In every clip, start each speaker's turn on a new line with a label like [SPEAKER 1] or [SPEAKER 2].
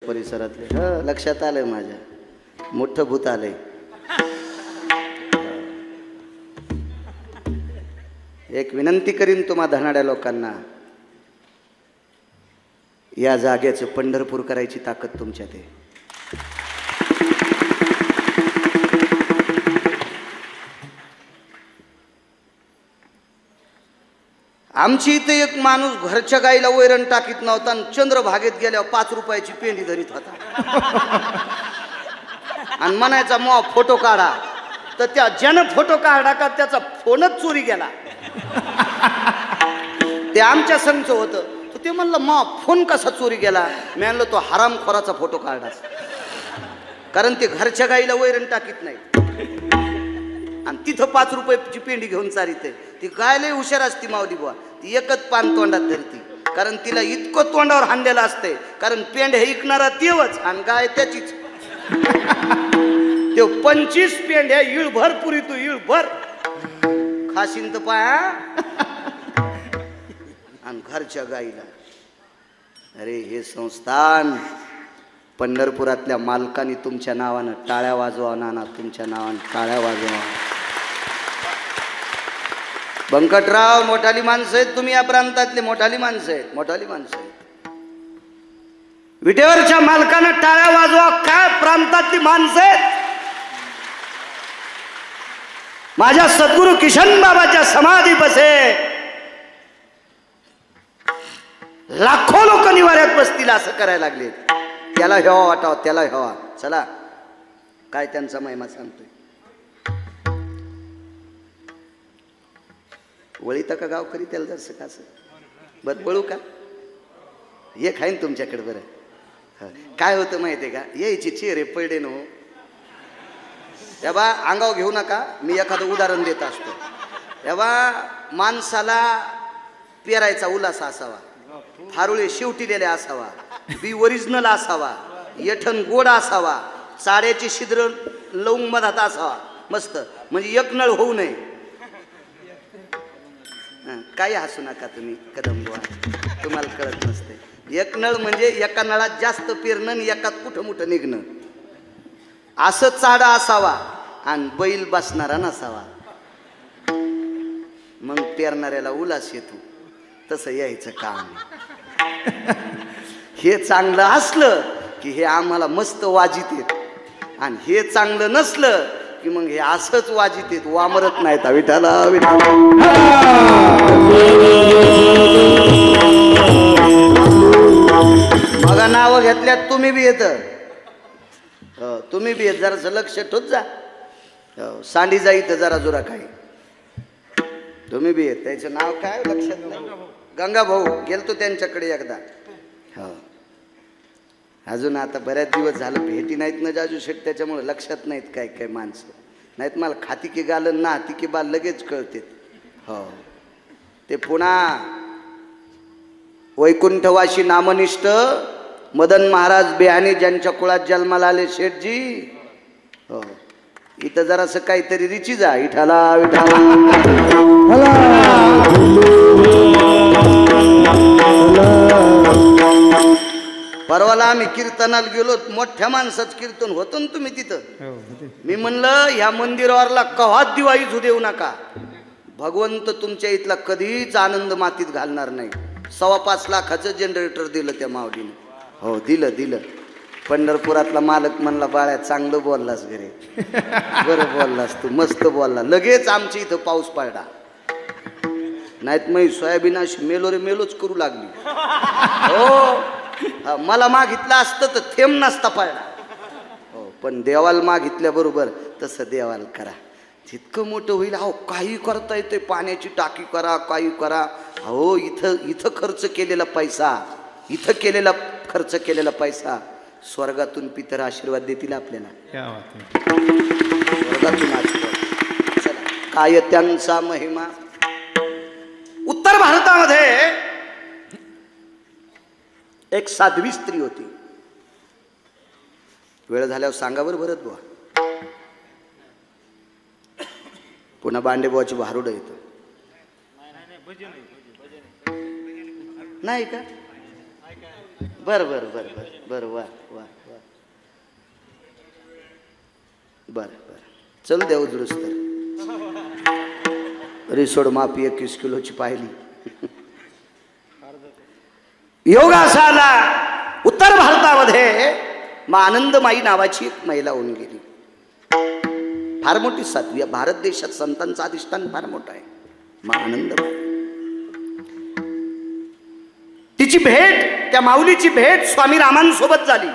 [SPEAKER 1] परिसरातले. लक्षात आलंय माझ्या, मोठं भूत आलंय. एक विनंती करीन तुम्हा धनाड्या लोकांना, या जागेचं पंढरपूर करायची ताकद तुमच्यात आहे. आमची इथे एक माणूस घरच्या गाईला वैरण टाकीत नव्हता आणि चंद्रभागेत गेल्यावर 5 रुपयाची पेंडी धरीत होता आणि म्हणायचा मग फोटो काढा. तर त्या ज्यानं फोटो काढला का त्याचा फोनच चोरी गेला. ते आमच्या संघचं होतं. तर ते म्हणलं मग फोन कसा चोरी गेला. मी म्हणलं तो हरामखोराचा फोटो काढला, कारण ते घरच्या गाईला वैरण टाकीत नाही आणि तिथं 5 रुपयाची पेंडी घेऊन चालते. ती गाय लय हुशार असती माऊली बुवा. ती एकच पान तोंडात धरती, कारण तिला इतकं तोंडावर हाणलेलं असते, कारण पेंड हे इकणारा तेवच आणि गाय त्याचीच. ते 25 पेंड हे इळभर पुरी, तू इळभर खाशीन तर पाया. आणि घरच्या गाईला. अरे हे संस्थान पंढरपुरातल्या मालकांनी तुमच्या नावानं टाळ्या वाजवा. नाना तुमच्या नावानं टाळ्या वाजवा. बंकटराव मोठाली माणसं आहेत तुम्ही, या प्रांतातले मोठाली माणसं आहेत, मोठाली माणसं आहेत. विटेवरच्या मालकानं टाळ्या वाजवा. काय प्रांतातली माणसं आहेत. माझ्या सद्गुरू किशन बाबाच्या समाधी बसे लाखो लोक निवाऱ्यात बसतील असं करायला लागले. त्याला हेवा वाटावा, त्याला हेवा. चला काय त्यांचा महिमा सांगतोय. वळीता का गावकरी त्याला जर कसं बरं बळू का हे खाईन तुमच्याकडे. बरं काय होतं माहिती आहे का, यायची चेहरे पडले नो. तेव्हा अंगावर घेऊ नका, मी एखादं उदाहरण देत असतो. तेव्हा माणसाला पेरायचा उल्हास असावा, फारुळे शिवटिलेले असावा, बी ओरिजिनल असावा, यठण गोड असावा, चाड्याची छिद्र लवंग मधात असावा मस्त, म्हणजे एक नळ होऊ नये. काही हसू नका तुम्ही कदम बुवा, तुम्हाला कळत नसते. एक नळ म्हणजे एका नळात जास्त पेरणं आणि एकात कुठं मोठं निघणं, असं चाडा असावा आणि बैल बसणारा नसावा. मग पेरणाऱ्याला उल्हास येतो. तसं यायचं काम. हे चांगलं असलं की हे आम्हाला मस्त वाजित येत, आणि हे चांगलं नसलं की मग हे असंच वाजित येत, वामरत नाहीत. विठाला विठाला. बघा नावं घेतल्यात तुम्ही बी येत, तुम्ही बी येत. जरा लक्ष ठेवत जा. सांडी जा इथं जरा जोरा काही. तुम्ही बी येत. त्याचं नाव काय लक्षात नाही. गंगा भाऊ गेलतो त्यांच्याकडे एकदा. हो अजून आता बऱ्याच दिवस झालं भेटी नाहीत ना जाजू शेठ, त्याच्यामुळे लक्षात नाहीत काय काय माणसं. नाहीत मला खाती की गालन ना हाती की बाल लगेच कळते. हो ते पुन्हा वैकुंठवाशी नामनिष्ठ मदन महाराज बेहानी ज्यांच्या कुळात जन्माला आले शेठजी. हो इथं जरासं काहीतरी रिची जा. विठाला विठाला. परवाला आम्ही कीर्तनाला गेलो, मोठ्या माणसाचं कीर्तन होतं ना तुम्ही तिथं. मी म्हणलं ह्या मंदिरावरला कव्हाच दिवाळी झू देऊ नका. भगवंत तुमच्या इथला कधीच आनंद मातीत घालणार नाही. 5.25 लाखाचं जनरेटर दिलं त्या माऊलीने. हो दिलं दिलं. पंढरपुरातला मालक म्हणला बाळ्या चांगलं बोललास घरे. बरं बोललास तू, मस्त बोलला. लगेच आमच्या इथं पाऊस पडला. नाहीत मग सोयाबीन अशी मेलो रे मेलोच करू लागली. हो मला मागितलं असतं तर थेंब नसता पडला. हो पण देवाला मागितल्याबरोबर तसं देवाला करा, जितकं मोठं होईल. अहो काही करता येते, पाण्याची टाकी करा, काही करा. अहो इथं खर्च केलेला पैसा, इथं खर्च केलेला पैसा स्वर्गातून पितर आशीर्वाद देतील आपल्याला. स्वर्गातून आशीर्वाद. काय त्यांचा महिमा. उत्तर भारतामध्ये एक साध्वी स्त्री होती. वेळ झाल्यावर सांगा बरं भरत बुवा. पुन्हा बांडेबुवाची भारुड येतो नाही का. बर बर बर बर बर वा वा वा बर बर चल देऊ दुरुस्त रिसोड मापी 21 किलोची पाहिली. योगासाला उत्तर भारतामध्ये मग आनंदमाई नावाची एक महिला होऊन गेली. फार मोठी साध्वी. भारत देशात संतांचं अधिष्ठान फार मोठं आहे. मग आनंदमाई तिची भेट, त्या माऊलीची भेट स्वामी रामांसोबत झाली.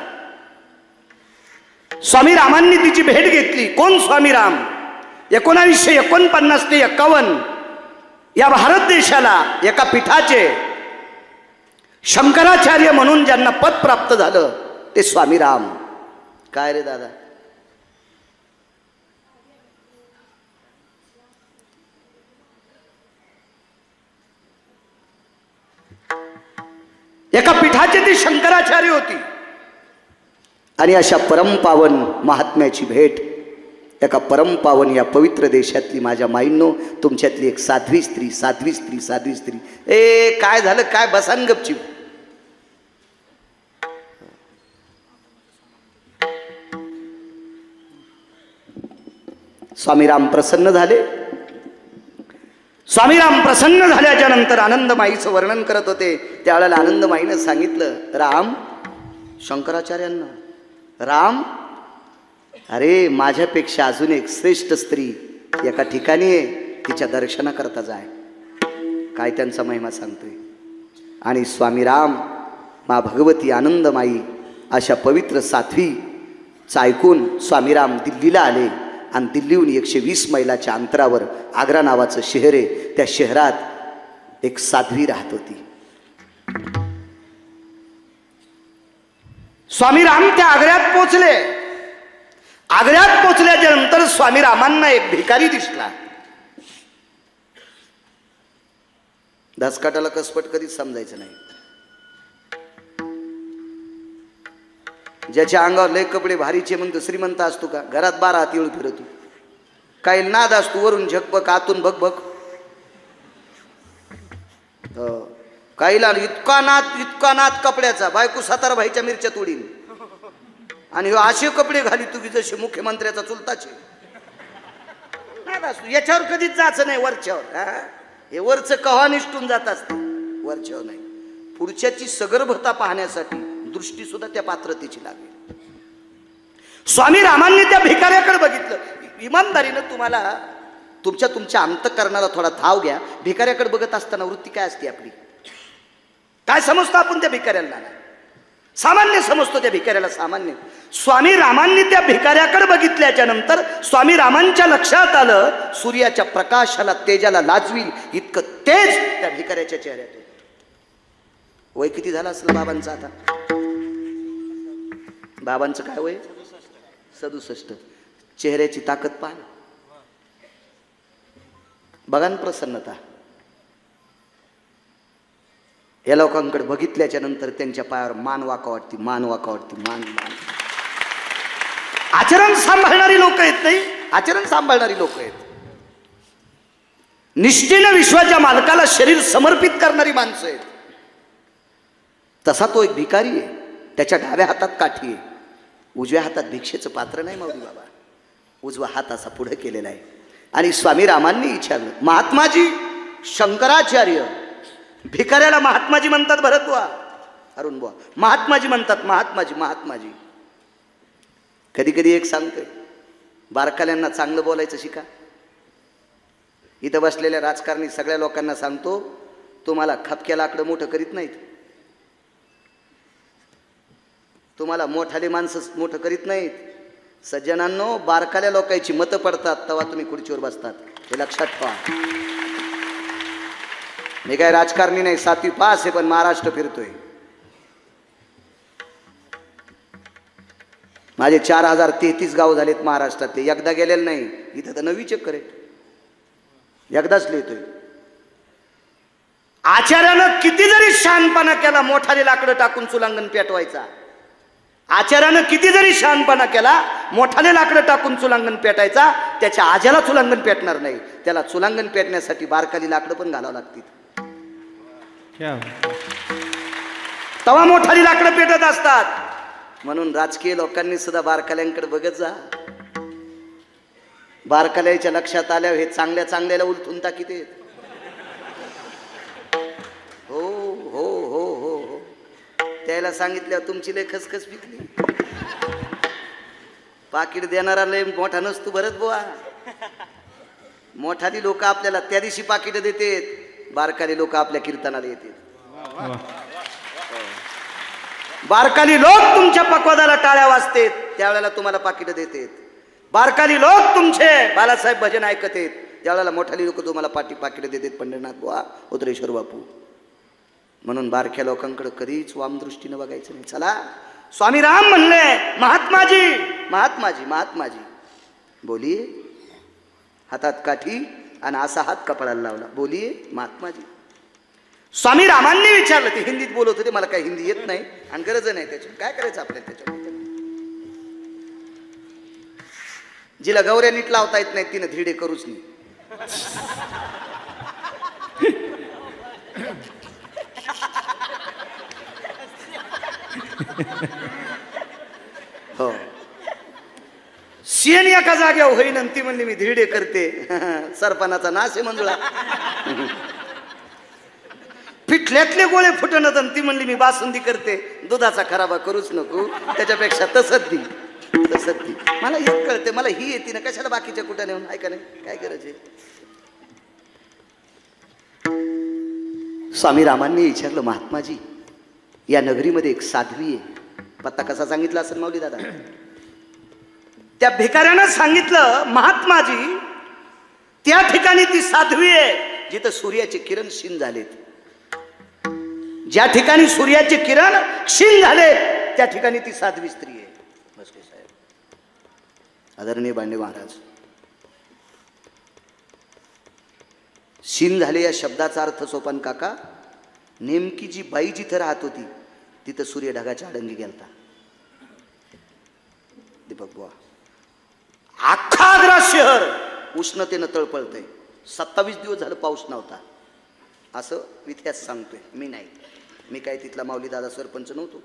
[SPEAKER 1] स्वामी रामांनी तिची भेट घेतली. कोण स्वामी राम? 1949 ते 51 या भारत देशाला एका पीठाचे शंकराचार्य म्हणून ज्यांना पद प्राप्त झालं ते स्वामी राम. काय रे दादा? एका पीठाचे ते शंकराचार्य होती. आणि अशा परमपावन महात्म्याची भेट एका परमपावन या पवित्र देशातली माझ्या माईंनो, तुमच्यातली एक साध्वी स्त्री, साध्वी स्त्री, साध्वी स्त्री. ए काय झालं? काय बसान गपचीप? स्वामीराम प्रसन्न झाले. स्वामीराम प्रसन्न झाल्याच्या नंतर आनंदमाईचं वर्णन करत होते. त्यावेळेला आनंदमाईनं सांगितलं, राम, शंकराचार्यांना, राम, अरे माझ्यापेक्षा अजून एक श्रेष्ठ स्त्री एका ठिकाणी आहे, तिच्या दर्शनाकरता जाय. काय त्यांचा महिमा सांगतोय. आणि स्वामीराम, मा भगवती आनंदमाई अशा पवित्र साध्वीचं ऐकून स्वामीराम दिल्लीला आले. आणि दिल्लीहून 120 मैलाच्या अंतरावर आग्रा नावाचं शहर आहे. त्या शहरात एक साध्वी राहत होती. स्वामीराम त्या आग्र्यात पोचले. आग्र्यात पोचल्याच्या नंतर स्वामीरामांना एक भिकारी दिसला. दसकाटाला कसपट कधीच समजायचं नाही. ज्याच्या अंगावर लय कपडे भारीचे म्हणतो श्रीमंत असतो का? घरात 12 हात येऊन फिरतो. काही नाद असतो, वरून झकबक आतून भगभग. काहीला इतका नाद कपड्याचा, बायको 17 भाईच्या मिरच्या तोडीन. आणि हो असे कपडे घाली तुम्ही जसे मुख्यमंत्र्याचा चुलताचे. नाद असतो. याच्यावर कधीच जायचं नाही वरच्यावर. हे वरचं कव्हा निष्ठून जात असतं, वरच्यावर नाही. पुढच्याची सगर्भता पाहण्यासाठी दृष्टी सुद्धा त्या पात्रतेची लागेल. स्वामी रामांनी त्या भिकाऱ्याकडे बघितलं. इमानदारीनं तुम्हाला तुमच्या अंतःकरणाला थोडा ठाव घ्या. भिकाऱ्याकडे बघत असताना वृत्ती काय असते आपली? काय समजतो आपण त्या भिकाऱ्याला? सामान्य समजतो त्या भिकाऱ्याला, सामान्य. स्वामी रामांनी त्या भिकाऱ्याकडे बघितल्याच्या नंतर स्वामी रामांच्या लक्षात आलं, सूर्याच्या प्रकाशाला, तेजाला लाजवील इतकं तेज त्या भिकाऱ्याच्या चेहऱ्यात. वय किती झालं असेल बाबांचं आता? बाबांचं काय वय? 67. चेहऱ्याची ताकद पाहा. बघा ना प्रसन्नता. या लोकांकडे बघितल्याच्या नंतर त्यांच्या पायावर मान वाका वाटती, मान वाका वाटती, मान. आचरण सांभाळणारी लोक आहेत. नाही, आचरण सांभाळणारी लोक आहेत. निष्ठेनं विश्वाच्या मालकाला शरीर समर्पित करणारी माणसं आहेत. तसा तो एक भिकारी आहे. त्याच्या डाव्या हातात काठी आहे, उजव्या हातात भिक्षेचं पात्र नाही माऊली बाबा. उजवा हात असा पुढे केलेला आहे. आणि स्वामी रामांनी विचारलं, महात्माजी, शंकराचार्य भिकाऱ्याला महात्माजी म्हणतात. भरत बुवा, अरुण बुवा, महात्माजी म्हणतात. महात्माजी, महात्माजी. कधी कधी एक सांगतोय, बारकाल्यांना चांगलं बोलायचं शिका. इथं बसलेल्या राजकारणी सगळ्या लोकांना सांगतो, तुम्हाला खपक्या लाकडं मोठं करीत नाहीत. तुम्हाला मोठाले माणसं मोठं करीत नाहीत. सज्जनांनो, बारकाल्या लोकांची मतं पडतात तेव्हा तुम्ही खुर्चीवर बसतात, हे लक्षात ठेवा. मी काय राजकारणी नाही, 7वी पास आहे, पण महाराष्ट्र फिरतोय. माझे 4033 गाव झालेत महाराष्ट्रातले. एकदा गेलेलं नाही. इथं तर 9वी चक्कर आहे. एकदाच लिहितोय. आचार्यानं किती जरी शहाणपणा केला, मोठाले लाकडं टाकून चुलांगण पेटवायचा. आचार्यानं किती जरी शहाणपणा केला, मोठाले लाकडं टाकून चुलांगण पेटायचा. त्याच्या आज्याला चुलांगण पेटणार नाही. त्याला चुलांगण पेटण्यासाठी बारकाली लाकडं पण घालावं लागतील. तवा मोठाली लाकडं पेटत असतात. म्हणून राजकीय लोकांनी सुद्धा बारकाल्यांकडे बघत जा. बारकाल्याच्या लक्षात आल्यावर हे चांगल्या चांगल्याला उलथून टाकीत आहेत. हो हो हो हो हो त्याला सांगितल्यावर तुमची लय खसखस पिकली. पाकिट देणारा लय मोठा नसतो भरत बुवा. मोठाली लोक आपल्याला त्या दिवशी पाकिट देतात, बारकाली लोक आपल्या कीर्तनाला येतात. बारकाली लोक तुमच्या पक्वादाला टाळ्या वाजतात, त्यावेळेला तुम्हाला पाकिट देतात. बारकाली लोक तुमचे बालासाहेब भजन ऐकत आहेत, त्यावेळेला मोठाली लोक तुम्हाला पाकिट देतात. पंढरनाथ बुवा, उतरेश्वर बापू. म्हणून बारक्या लोकांकडे कधीच वामदृष्टीनं बघायचं नाही. चला, स्वामी राम म्हणले महात्माजी महात्माजी महात्माजी. बोलिये, हातात काठी आणि असा हात कपाळाला लावला. बोलिये महात्माजी. स्वामी रामांनी विचारलं. ते हिंदीत बोलत होते, मला काही हिंदी येत नाही आणि गरज नाही त्याच्यात. काय करायचं आपल्याला त्याच्यामध्ये? जिला गौऱ्या नीट लावता येत नाही तिनं धिडे करूच नाही. हो, शेण एका जाग्यावर होईन ती म्हणली मी धिरडे करते. सरपणाचा नाश आहे मंजुळा. पिठल्यातले गोळे फुटणं ती म्हणली मी बासुंदी करते. दुधाचा खराबा करूच नको, त्याच्यापेक्षा तसंच दी तसंच दी. मला एक कळते, मला ही येते ना, कशाला बाकीच्या कुठं नेऊन ऐका नाही काय करायचे. स्वामी रामांनी विचारलं महात्माजी, या नगरीमध्ये एक साध्वी आहे. पत्ता कसा सांगितला असेल माऊली दादा? त्या भिकाऱ्यानं सांगितलं महात्माजी, त्या ठिकाणी ती साध्वी आहे जिथं सूर्याचे किरण क्षीण झालेत. ज्या ठिकाणी सूर्याचे किरण क्षीण झाले त्या ठिकाणी ती साध्वी स्त्री आहे. बसले साहेब. आदरणीय बांडे महाराज, क्षीण झाले या शब्दाचा अर्थ सोपान काका, नेमकी जी बाई जिथं राहत होती तिथं सूर्य ढगाच्या आडंगी गेलता. दीपक बुवा, अख्खा आग्रा शहर उष्णतेनं तळपळतंय. 27 दिवस झालं पाऊस नव्हता, असं इतिहास सांगतोय. मी नाही, मी काय तिथला माऊली दादा सरपंच नव्हतो,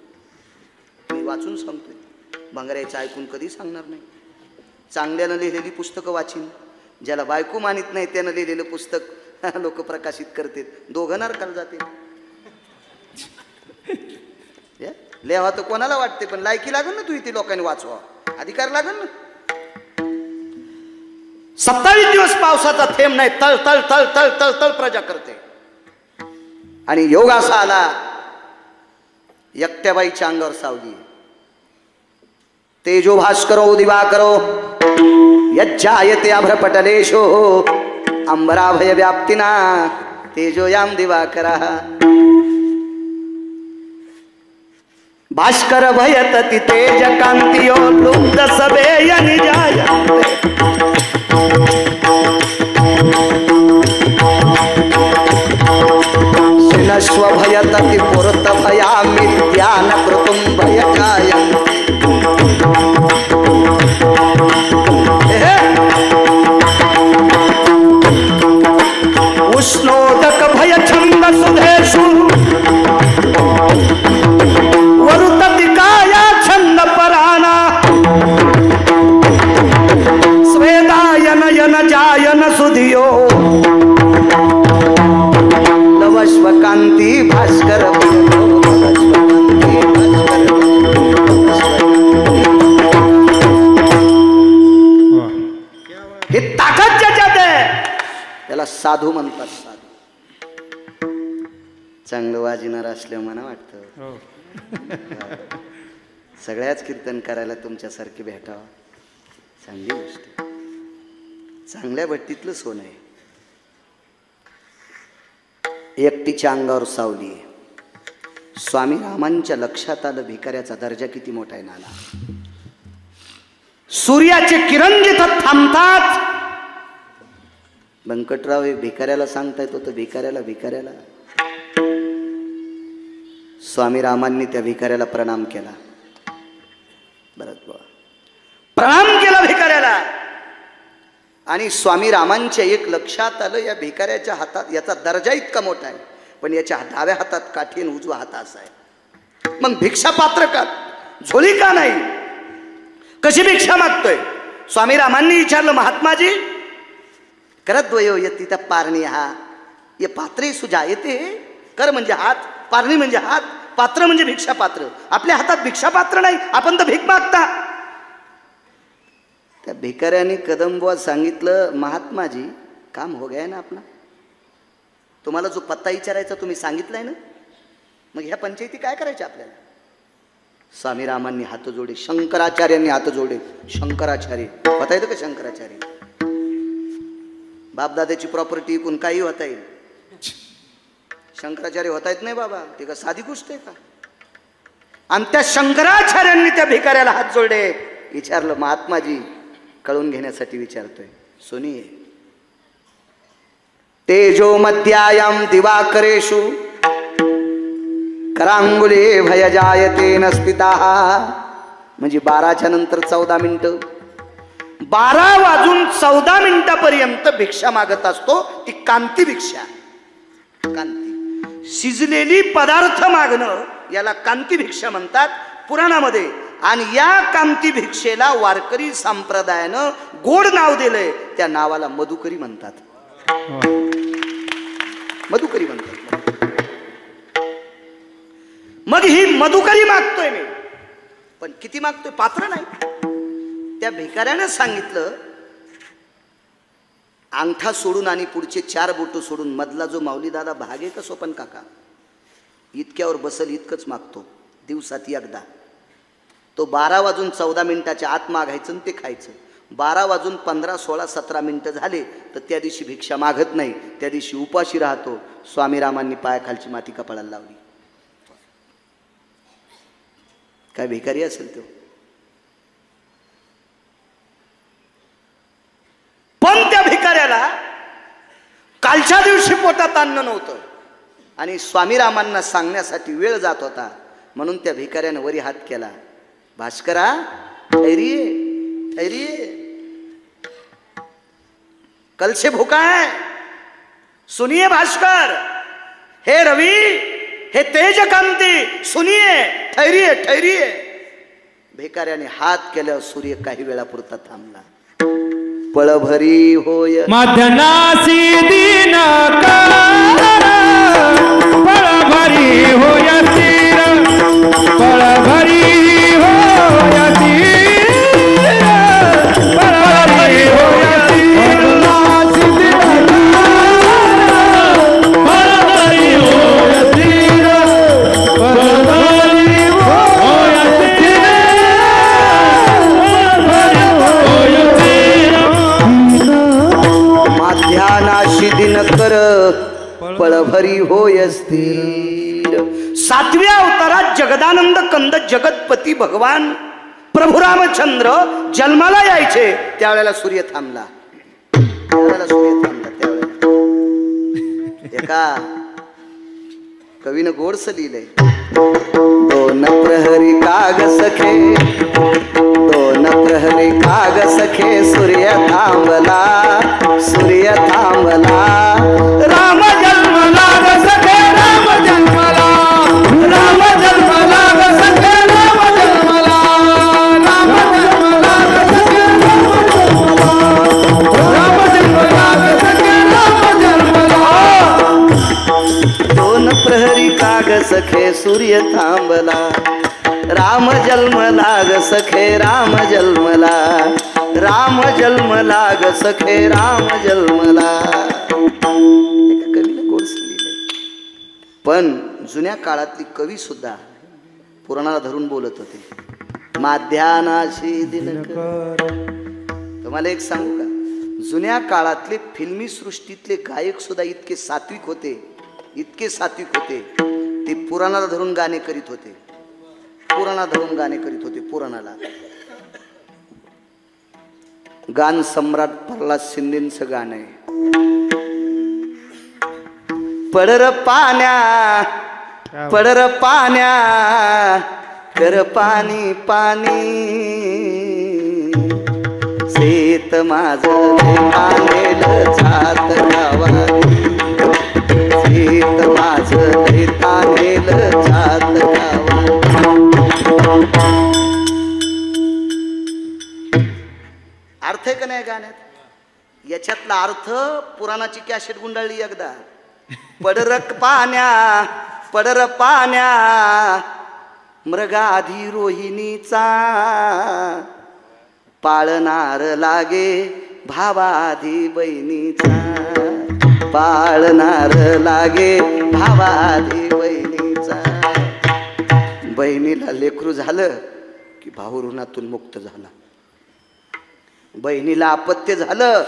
[SPEAKER 1] मी वाचून सांगतोय. भंगाऱ्याचं ऐकून कधी सांगणार नाही. चांगल्यानं लिहिलेली पुस्तकं वाचीन, ज्याला बायको मानित नाही त्यानं लिहिलेलं पुस्तक लोक प्रकाशित करतात. दोघं नरकाला जाते. लेवा तर कोणाला वाटते, पण लायकी लागेल ना तू इथे लोकांनी वाचवा, अधिकार लागेल ना. 27 दिवस पावसाचा थेंब नाही, तळ तळ तळ तळ तळ तळ प्रजा करते. आणि योग असा आला, एकट्या बाईच्या अंगावर सावली. तेजो भास्करो दिवाकरो यज्जायते अभ्रपटलेशो अंबराभय व्याप्तिना तेजोयाम दिवाकरा. भास्कर भयतति तेज कांतियो लुब्ध सभेय निजायन्ते. शिनस्व भयतति पुरत भयामि ध्यान कृतुं भयजायन्ते. उष्णोदक भय छंद सुधेषु वरुतति काया छंद पराना. स्वेदायन यन जायन सुधियो लवश्वकांती भास्कर. हे ताकद ज्याच्यात आहे त्याला साधू म्हणतात. साधू चांगलं वाजणार असल्यावर मला वाटतं सगळ्याच कीर्तन करायला तुमच्यासारखे भेटावं. चांगली गोष्ट, चांगल्या भट्टीतलं सोनं आहे. एकटीच्या अंगावर सावली आहे. स्वामी रामांच्या लक्षात आलं भिकाऱ्याचा दर्जा किती मोठा आहे. नाना सूर्याचे किरण जिथं थांबतात, व्यंकटराव हे भिकाऱ्याला सांगता येत होतं. भिकाऱ्याला स्वामी रामांनी त्या भिकाऱ्याला प्रणाम केला. भरत बाबा प्रणाम केला भिकाऱ्याला. आणि स्वामी रामांच्या एक लक्षात आलं, या भिकाऱ्याच्या हातात याचा दर्जा इतका मोठा आहे, पण याच्या डाव्या हातात काठी आणि उजवा हात असा आहे. मग भिक्षा पात्र का, झोळी का नाही? कशी भिक्षा मागतोय? स्वामी रामांनी विचारलं, महात्माजी करद्वयो यती त्या पारणी हा ये पात्रे सुजा येते. कर म्हणजे हात, पारणी म्हणजे हात, पात्र म्हणजे भिक्षा पात्र. आपल्या हातात भिक्षा पात्र नाही, आपण तर भीक मागता. त्या भिकाऱ्याने कदमबुवा सांगितलं, महात्माजी काम हो गया ना आपला. तुम्हाला जो पत्ता विचारायचा तुम्ही सांगितलाय ना, मग ह्या पंचायती काय करायच्या आपल्याला? स्वामी रामांनी हात जोडे, शंकराचार्यांनी हात जोडे. शंकराचार्य होता येतं का? शंकराचार्य बापदादाची प्रॉपर्टी इकून काही होता येईल, शंकराचार्य होता येत नाही बाबा. ते का साधी गोष्ट आहे का? आणि त्या शंकराचार्यांनी त्या भिकाऱ्याला हात जोडले. विचारलं, महात्माजी कळून घेण्यासाठी विचारतोय. सुनिये, तेजो मध्यायाम दिवाकरेषु करांगुले भय जायते नस्तिता. म्हणजे 12च्या नंतर 14 मिनिटं, 12 वाजून 14 मिनिटापर्यंत भिक्षा मागत असतो. ती कांती भिक्षा. कांती शिजलेली पदार्थ मागणं याला कांती भिक्षा म्हणतात पुराणामध्ये. आणि या कांती भिक्षेला वारकरी संप्रदायानं गोड नाव दिलंय. त्या नावाला मधुकरी म्हणतात. मधुकरी म्हणतात. मग ही मधुकरी मागतोय मी, पण किती मागतोय? पात्र नाही. त्या भिकाऱ्यानं सांगितलं, अंगठा सोडून आणि पुढचे 4 बोट सोडून मधला जो माऊली दादा भाग आहे का सोपन काका, इतक्यावर बसल इतकंच मागतो दिवसात एकदा. तो 12 वाजून 14 मिनिटाच्या आत मागायचं आणि ते खायचं. 12 वाजून 15, 16, 17 मिनिटं झाले तर त्या दिवशी भिक्षा मागत नाही, त्या दिवशी उपाशी राहतो. स्वामी रामांनी पायाखालची माती कपाळाला लावली. काय भिकारी असेल तो. पण त्या भिकाऱ्याला कालच्या दिवशी पोटात अन्न नव्हतं आणि स्वामी रामांना सांगण्यासाठी वेळ जात होता. म्हणून त्या भिकाऱ्याने वरी हात केला. भास्करा ठहरिए, ठहरिए, कल से भूखा है. सुनिए भास्कर, हे रवि, हे तेज कांती, सुनिए, ठहरिए, ठहरिए. भिकाऱ्याने हात केल्यावर सूर्य काही वेळापुरता थांबला. पळभरी होय
[SPEAKER 2] मध्यनासी दीन कर, पळभरी होय तीर, पळभरी होय तीर, पळभरी होय तीर, नासी दीन कर, पळभरी होय तीर, पळभरी होय तीर, पळभरी होय तीर.
[SPEAKER 1] माध्यानाशी दिनकर पळभरी होय स्थिर. 7व्या अवतारात जगदानंद कंद जगतपती भगवान प्रभू रामचंद्र जन्माला यायचे. त्यावेळेला सूर्य थांबला. त्यावेळेला सूर्य थांबला. त्यावेळेला एका कवीनं गोडस लिहिलंय. 2 प्रहरी काग सखे, 2 प्रहरी काग सखे, सूर्य थांबला, सूर्य थांबला.
[SPEAKER 2] राम जन्मला ग सखे, राम जन्मला, राम जन्मला ग सखे, राम जन्मला, राम जन्मला ग सखे, राम जन्मला, राम जन्मला ग सखे, राम जन्मला.
[SPEAKER 1] 2 प्रहरी काग सखे, सूर्य थांबला, राम जन्मला ग सखे, राम जन्मला, राम जन्मला ग सखे, राम जन्मला. एका कवीनं गोडस लिहिलंय. पण जुन्या काळातली कवी सुद्धा पुराणाला धरून बोलत होते. माध्यानाशी दिनकर. तुम्हाला एक सांगू का, जुन्या काळातले फिल्मी सृष्टीतले गायक सुद्धा इतके सात्विक होते, इतके सात्विक होते. ते पुराणाला धरून गाणे करीत होते. पुराणा धरून गाणे करीत होते. पुराणाला गान सम्राट प्रल्हाद शिंदेचं गाणं आहे. पडर पाण्या, पडर पाण्या, कर पाणी पाणी, शेत माझं तानेल जात गावानी, शेत माझं तानेल जात गावानी. अर्थ आहे का नाही गाण्यात? याच्यातला अर्थ पुराणाची कॅसेट गुंडाळली एकदा. पडरक पाण्या पडर पाण्या मृगाधी रोहिणीचा, पाळणार लागे भावाधी बहिणीचा, पाळणार लागे भावाधी बहिणीचा. बहिणीला लेकरू झालं की भाऊ ऋणातून मुक्त झाला. बहिणीला अपत्य झालं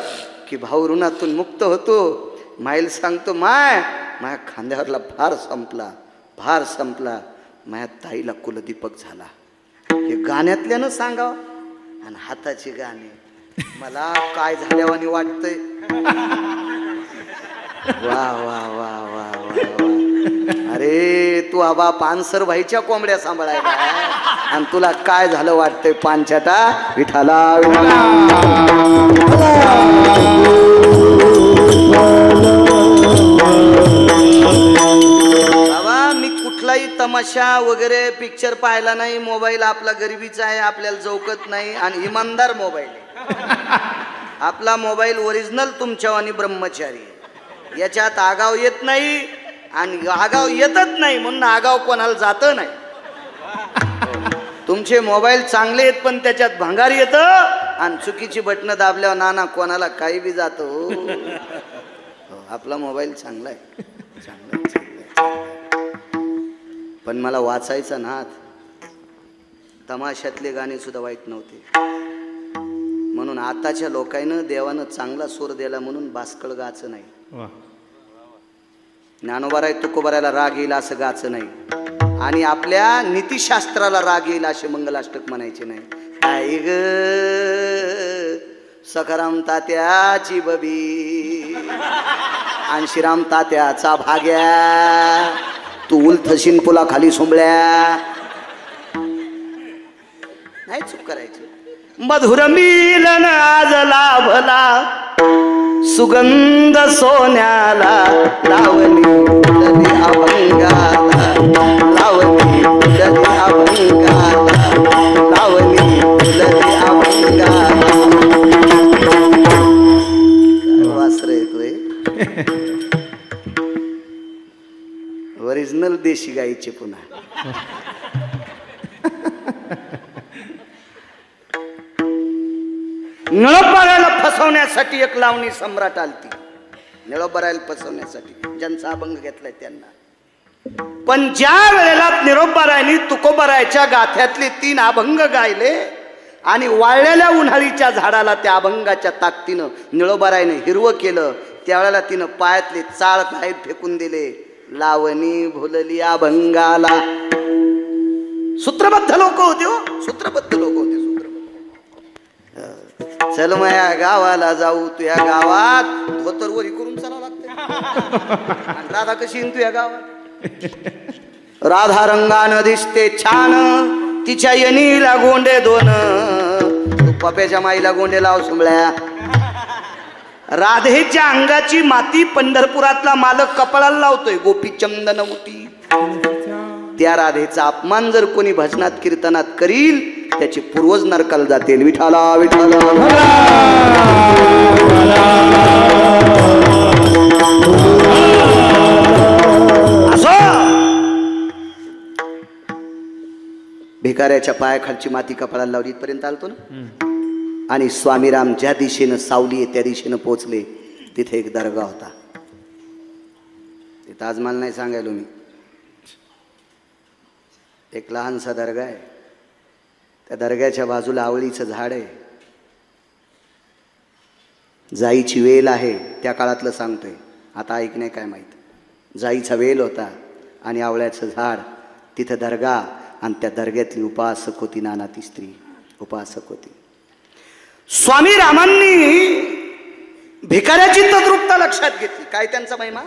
[SPEAKER 1] की भाऊ ऋणातून मुक्त होतो. माईल सांगतो, माझ्या खांद्यावरला भार संपला, भार संपला. माझ्या ताईला कुलदीपक झाला. हे गाण्यातल्यानं सांगावं. आणि हाताची गाणे मला काय झाल्यावानी वाटतंय. वा वा वा वा वा. अरे तू आबा पानसर भाईच्या कोंबड्या सांभाळायला आणि तुला काय झालं वाटतंय पानछटा. विठाला बाबा, मी कुठलाही तमाशा वगैरे पिक्चर पाहिला नाही. मोबाईल आपला गरिबीचा आहे, आपल्याला चौकत नाही आणि इमानदार मोबाईल आहे. आपला मोबाईल ओरिजिनल तुमच्यावानी ब्रह्मचारी. याच्यात आगाव येत नाही आणि आगाव येतच नाही म्हणून आगाव कोणाला जात नाही. तुमचे मोबाईल चांगले आहेत पण त्याच्यात भंगार येतं आणि चुकीची बटणं दाबल्यावर नाना कोणाला काही बी जातो. आपला मोबाईल चांगला आहे, चांगला आहे, चांगला आहे. पण मला वाचायचा नाद. तमाशातले गाणे सुद्धा वाईट नव्हते. म्हणून आताच्या लोकांना देवानं चांगला सूर दिला म्हणून बासकळ गाचं नाही. ज्ञानोबाराय तुकोबारायला राग येईल असं गाचं नाही. आणि आपल्या नीतिशास्त्राला राग येईल असे मंगलाष्टक म्हणायचे नाही. आई ग सखाराम तात्याची बबी आणि श्रीराम तात्याचा भाग्या, तू उलथशीन पुला खाली सोंबळ्या. नाही चूक करायची. मधुर मिलन आज लाभला सुगंध सोन्याला, लावणी फुलली अभंगाला, लावणी फुलली अभंगाला, लावणी फुलली अभंगाला. वासर येतोय. ओरिजिनल देशी गाईचे पुन्हा. निळोबारायला फसवण्यासाठी एक लावणी सम्राट आलती. निळोबारायला फसवण्यासाठी ज्यांचा अभंग घेतलाय त्यांना. पण ज्या वेळेला निळोबारायनी तुकोबारायच्या गाथ्यातले 3 अभंग गायले आणि वाळलेल्या उन्हाळीच्या झाडाला त्या अभंगाच्या ताकदीनं निळोबारायने हिरवं केलं, त्यावेळेला तिनं पायातले चाळ बाहेर फेकून दिले. लावणी भुलली अभंगाला. सूत्रबद्ध लोक होते हो, सूत्रबद्ध लोक होते. चल माया गावाला जाऊ, तुझ्या गावात धोतरवरी करून चालावं लागतं. राधा कशी येईन तुझ्या गावात? राधा रंगानं दिसते छान, तिच्या यनीला गोंडे 2. तू पप्याच्या माईला गोंडे लाव सुंबळ्या. राधेच्या अंगाची माती पंढरपुरातला मालक कपाळाला लावतोय. गोपी चंदन उटी. त्या राधेचा अपमान जर कोणी भजनात कीर्तनात करील त्याचे पूर्वज नरकाला जातील. विठाला विठाला. भिकाऱ्याच्या पायाखालची माती कपाळाला लावली इथपर्यंत आलतो ना. आणि स्वामीराम ज्या दिशेनं सावली आहे त्या दिशेनं पोचले. तिथे एक दर्गा होता. तिथं आज मला नाही सांगायलो मी. एक लहानसा दर्गा आहे. त्या दर्ग्याच्या बाजूला आवळीचं झाड आहे. जाईची वेल आहे. त्या काळातलं सांगतोय, आता ऐक नाही काय माहीत. जाईचा वेल होता आणि आवळ्याचं झाड. तिथं दर्गा आणि त्या दर्ग्यातली उपासक होती नाना ती स्त्री. उपासक होती. स्वामी रामांनी भिकाऱ्याची तद्रुपता लक्षात घेतली. काय त्यांचा महिमा?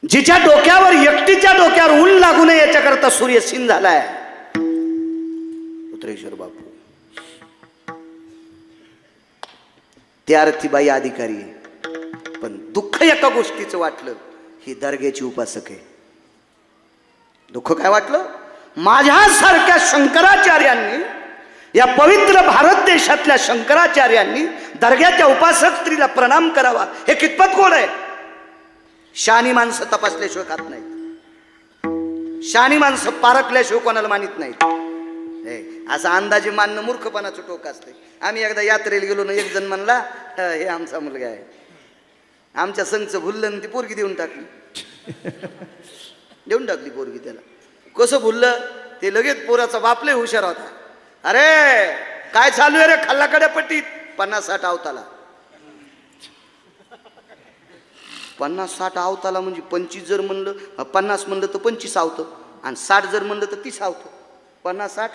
[SPEAKER 1] जिच्या डोक्यावर एकटीच्या डोक्यावर ऊन लागू नये याच्याकरता सूर्यसीन झालाय उत्तरेश्वर बापू. त्या अर्थीबाई अधिकारी आहे. पण दुःख एका गोष्टीचं वाटलं, ही दर्ग्याची उपासक आहे. दुःख काय वाटलं? माझ्यासारख्या शंकराचार्यांनी, या पवित्र भारत देशातल्या शंकराचार्यांनी दर्ग्याच्या उपासक स्त्रीला प्रणाम करावा, हे कितपत गोड आहे? शहाणी माणसं तपासल्याशिवाय खात नाहीत, शहाणी माणसं पारखल्याशिवाय कोणाला मानित नाहीत. असं अंदाजे मानणं मूर्खपणाचं टोक असते. आम्ही एकदा यात्रेला गेलो ना, एक जण म्हणला हे आमचा मुलगा आहे. आमच्या संघचं भुललं, ती पोरगी देऊन टाकली पोरगी त्याला. कसं भुललं ते? लगेच पोराचा बापले हुशार होता. अरे काय चालू आहे रे खाल्लाकडे पट्टीत? 50-60 अवताला. 50-60 अवताला म्हणजे 25 जर म्हणलं, 50 म्हणलं तर 25 आवतं, आणि 60 जर म्हणलं तर 30 आवतं. 50-60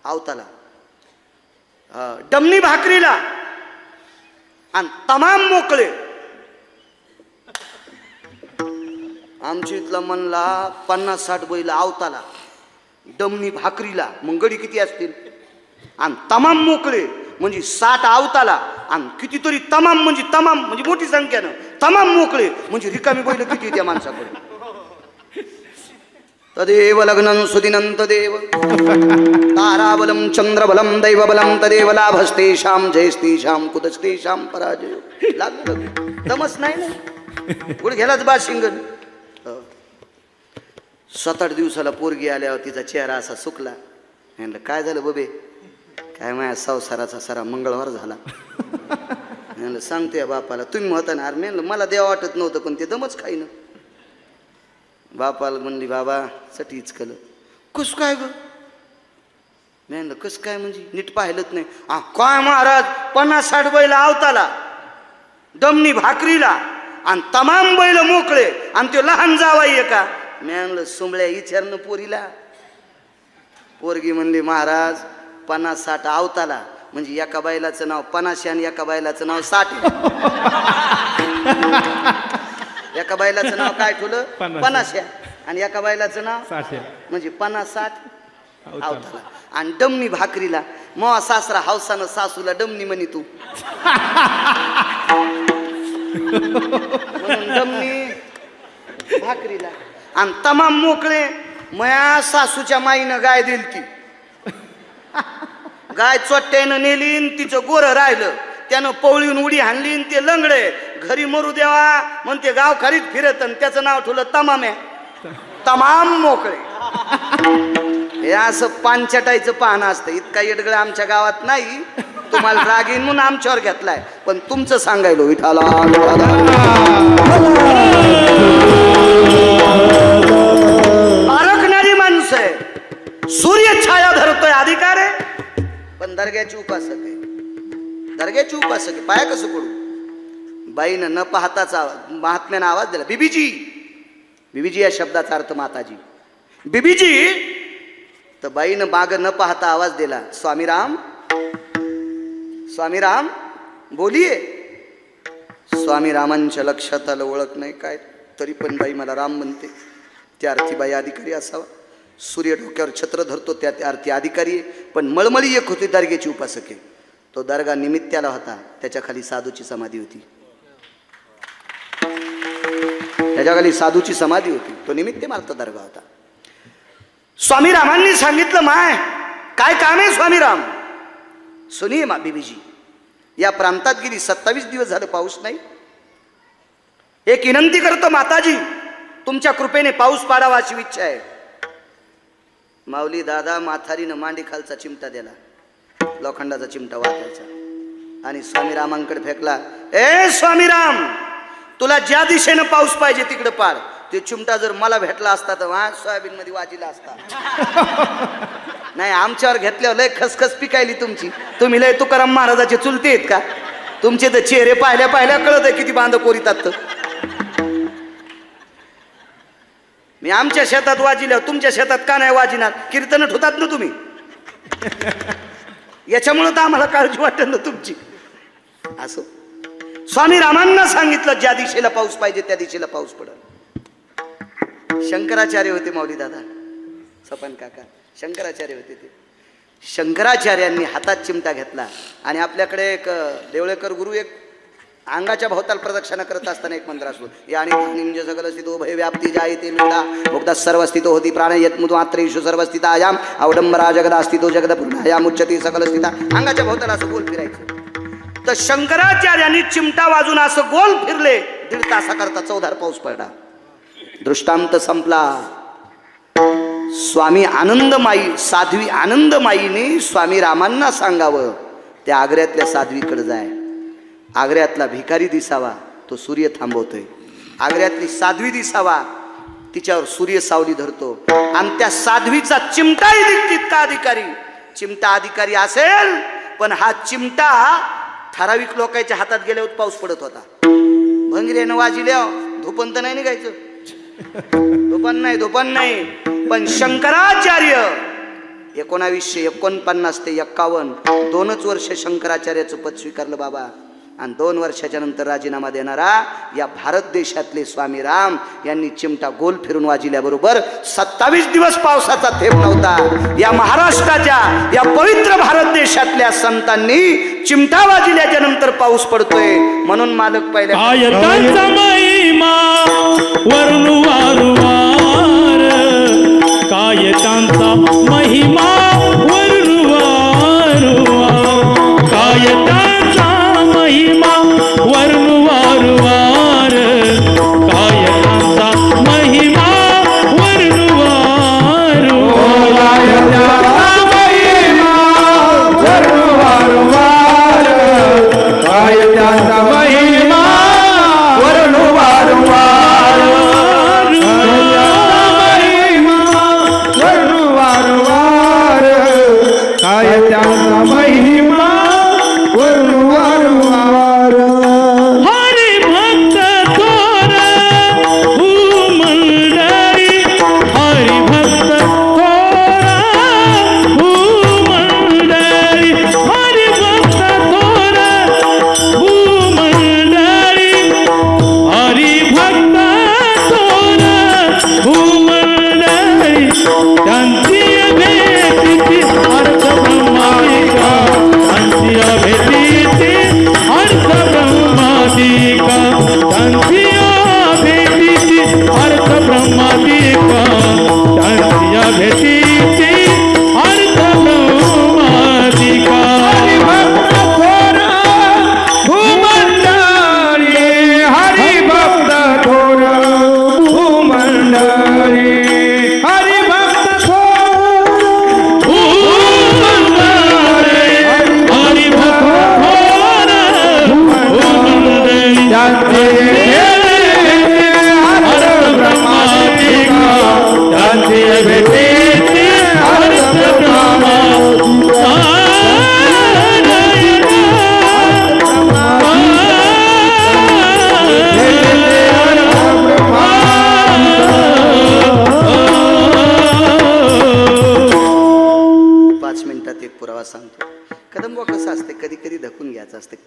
[SPEAKER 1] अवताला. डमणी भाकरीला आणि तमाम मोकळे. आमच्या इथला म्हणला 50-60 बैल आवताला, डमणी भाकरीला, मग गडी किती असतील? आणि तमाम मोकळे म्हणजे 60 आवताला, आणि कितीतरी तमाम म्हणजे मोठी संख्यानं तमाम मोकळे म्हणजे रिकामी बैल किती त्या माणसाकडे. तदेव लग्नं सुदिनं तदेव ताराबलं चंद्रबलं दैवबलं तदेव लाभस्तेषां जयस्तेषां कुतस्तेषां पराजय. लागलं दमच नाही ना, गुडघ्यालाच बाशिंगण. 7-8 दिवसाला पोरगी आल्यावर तिचा चेहरा असा सुकला. म्हणलं काय झालं बबे? काय माझ्या संसाराचा सारा मंगळवार झाला. म्हणलं सांगतो या बापाला, तुम्ही होता ना. अरे म्हणलं मला देवा वाटत नव्हतं, पण ते दमच खाईन. बापाला म्हणली बाबा सटीच कलं. कस काय ग? म्हणलं कस काय म्हणजे नीट पाहिलंच नाही. काय महाराज 50-60 बैल आवताला, डमणी भाकरीला, आणि तमाम बैल मोकळे, आणि ते लहान जावाई आहे का? म्हणलं सुंबळ्या विचारनं पोरीला. पोरगी म्हणली महाराज 50-60 आवताला म्हणजे एका बैलाचं नाव 50 आणि एका बैलाचं नाव 60. एका बैलाचं नाव काय ठेवलं? 50 आणि एका बैलाचं नाव 60 म्हणजे 50-60 आवताला. आणि डमणी भाकरीला मग सासरा हौसानं सासूला डमणी म्हणी तू. म्हणून डमणी भाकरीला. आणि तमाम मोकळे. मया सासूच्या माईनं गाय दिली ती. गाय चोट्ट्यानं नेली, तिचं गोरं राहिलं, त्यानं पवळीन उडी हाणली, ते लंगडे घरी मरू देवा म्हणते गाव खालीच फिरत, आणि त्याचं नाव ठेवलं तमाम्या. तमाम मोकळे. हे असं पानचटायचं पाहणं असतं. इतका येडगळ आमच्या गावात नाही. तुम्हाला रागीन म्हणून आमच्यावर घेतलाय, पण तुमचं सांगायलो विठाला. पारखणारी माणसं आहे. सूर्य छाया धरतोय अधिकार आहे, पण दर्ग्याची उपासक आहे. दर्ग्याची उपासक आहे. पाया कसं पडू? बाईनं न पाहताच महात्म्यानं आवाज दिला, बीबीजी. बीबीजी या शब्दाचा अर्थ माताजी. बीबीजी. तर बाईनं माग न पाहता आवाज दिला, स्वामीराम. स्वामीराम बोलिये. स्वामीरामांच्या लक्षात आलं ओळख नाही काय, तरी पण बाई मला राम म्हणते. त्या अर्थी बाई अधिकारी असावा. सूर्य डोक्यावर छत्र धरतो त्या अर्थी अधिकारी आहे, पण मळमळी एक होती दर्ग्याची उपासक आहे. तो दर्गा निमित्याला होता, त्याच्या खाली साधूची समाधी होती. त्याच्या खाली साधूची समाधी होती. तो निमित्त मार्थ दर्गा होता. स्वामीरामांनी सांगितलं, माय काय काम आहे स्वामीराम? सुनिये मा बीबीजी, या प्रांतात गेली 27 दिवस झाले पाऊस नाही. एक विनंती करतो माताजी, तुमच्या कृपेने पाऊस पाडावा अशी इच्छा आहे. माऊली दादा म्हातारीनं मांडी खालचा चिमटा दिला, लोखंडाचा चिमटा वाटायचा, आणि स्वामीरामांकडे फेकला. ए स्वामीराम, तुला ज्या दिशेनं पाऊस पाहिजे तिकडे पाड. ते चिमटा जर मला भेटला असता तर सोयाबीन मध्ये वाजिला असता. नाही, आमच्यावर घेतल्यावर लय खसखस पिकायली तुमची. तुम्ही लय तुकाराम महाराजाचे चुलते आहेत का? तुमचे तर चेहरे पाहिल्या पाहिल्या कळत आहे किती बांध कोरितात. मी आमच्या शेतात वाजिल्यावर तुमच्या शेतात का नाही वाजिणार? कीर्तन ठेवतात ना तुम्ही. याच्यामुळे तर आम्हाला काळजी वाटत ना तुमची. असो, स्वामी रामांना सांगितलं ज्या दिशेला पाऊस पाहिजे त्या दिशेला पाऊस पडल. शंकराचार्य होते माऊली दादा, सपन काका शंकराचार्य होते. ते शंकराचार्यांनी हातात चिमटा घेतला, आणि आपल्याकडे एक देवळेकर गुरु एक अंगाच्या भोवताल प्रदक्षिणा करत असताना एक मंत्र असतो या आणि निंज सगल स्थितो भय व्याप्ती जायते मिळा मुक्ता सर्व स्थितो होती प्राण यत मुद मात्रेषु सर्व स्थितायाम अवडंबरा जगदा स्थितो जगद पूर्णायाम उच्चती सकल स्थिता. अंगाच्या भोवताल असं गोल फिरायचं. तर शंकराचार्यांनी चिमटा वाजून असं गोल फिरले. 1.5 तासाकरता 14 पाऊस पडला. दृष्टांत संपला. स्वामी आनंदमाई साध्वी आनंदमाईने स्वामी रामांना सांगावं त्या आग्र्यातल्या साध्वीकडे जाय. आग्र्यातला भिकारी दिसावा तो सूर्य थांबवतोय. आग्र्यातली साध्वी दिसावा तिच्यावर सूर्य सावली धरतो. आणि त्या साध्वीचा चिमटाही तितका अधिकारी. चिमटा अधिकारी असेल पण हा चिमटा ठराविक लोकांच्या हातात गेल्यावर पाऊस पडत होता. भंगरीनं वाजिल्या धोपण तर नाही निघायचं. धोपण नाही. पण शंकराचार्य 1949 ते 51 2च वर्ष शंकराचार्याचं पद स्वीकारलं बाबा. आणि 2 वर्षाच्या नंतर राजीनामा देणारा या भारत देशातले स्वामी राम यांनी चिमटा गोल फिरून वाजिल्याबरोबर 27 दिवस पावसाचा थेंब नव्हता. या महाराष्ट्राच्या या पवित्र भारत देशातल्या संतांनी चिमटा वाजिल्याच्या नंतर पाऊस पडतोय. म्हणून मालक पहिल्या
[SPEAKER 2] कायतांचा महिमा वरनुवार कायतांचा महिमा वरनुवार कायतांचा महिमा वरनुवार कायतांचा महिमा